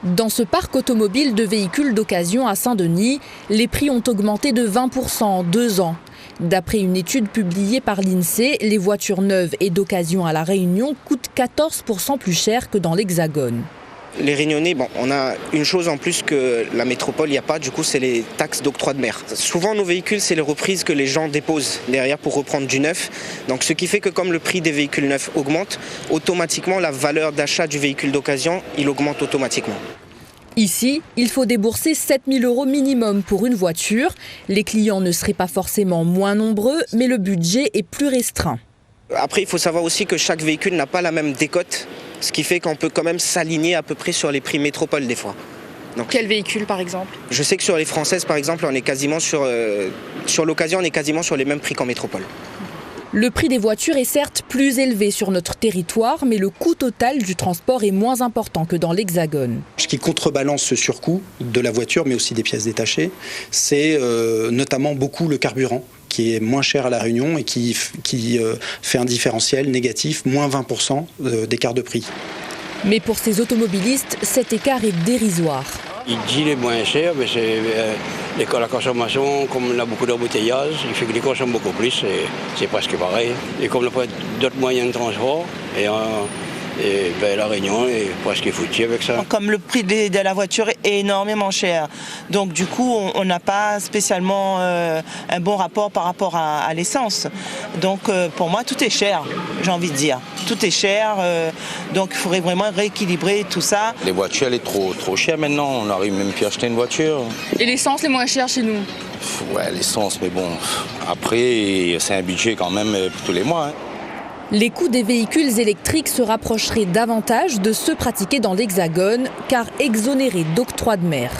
Dans ce parc automobile de véhicules d'occasion à Saint-Denis, les prix ont augmenté de 20% en 2 ans. D'après une étude publiée par l'INSEE, les voitures neuves et d'occasion à La Réunion coûtent 14% plus cher que dans l'Hexagone. Les Réunionnais, on a une chose en plus que la métropole, il n'y a pas, du coup, c'est les taxes d'octroi de mer. Souvent, nos véhicules, c'est les reprises que les gens déposent derrière pour reprendre du neuf. Donc, ce qui fait que comme le prix des véhicules neufs augmente, automatiquement, la valeur d'achat du véhicule d'occasion, il augmente automatiquement. Ici, il faut débourser 7 000 € minimum pour une voiture. Les clients ne seraient pas forcément moins nombreux, mais le budget est plus restreint. Après, il faut savoir aussi que chaque véhicule n'a pas la même décote, ce qui fait qu'on peut quand même s'aligner à peu près sur les prix métropole des fois. Donc, quel véhicule par exemple? Je sais que sur les françaises par exemple, on est quasiment sur l'occasion, on est quasiment sur les mêmes prix qu'en métropole. Le prix des voitures est certes plus élevé sur notre territoire, mais le coût total du transport est moins important que dans l'Hexagone. Ce qui contrebalance ce surcoût de la voiture, mais aussi des pièces détachées, c'est notamment beaucoup le carburant, qui est moins cher à La Réunion et qui fait un différentiel négatif, moins 20% d'écart de prix. Mais pour ces automobilistes, cet écart est dérisoire. Il dit qu'il est moins cher, mais c'est la consommation, comme on a beaucoup d'embouteillages, il fait que les consomment beaucoup plus, c'est presque pareil. Et comme on n'a pas d'autres moyens de transport, La Réunion est presque foutue avec ça. Comme le prix de la voiture est énormément cher, donc du coup on n'a pas spécialement un bon rapport par rapport à l'essence. Donc pour moi tout est cher, j'ai envie de dire. Tout est cher, donc il faudrait vraiment rééquilibrer tout ça. Les voitures, elle est trop chère maintenant, on n'arrive même plus à acheter une voiture. Et l'essence est moins chère chez nous? Ouais, l'essence, mais bon, après c'est un budget quand même pour tous les mois. Les coûts des véhicules électriques se rapprocheraient davantage de ceux pratiqués dans l'Hexagone, car exonérés d'octroi de mer.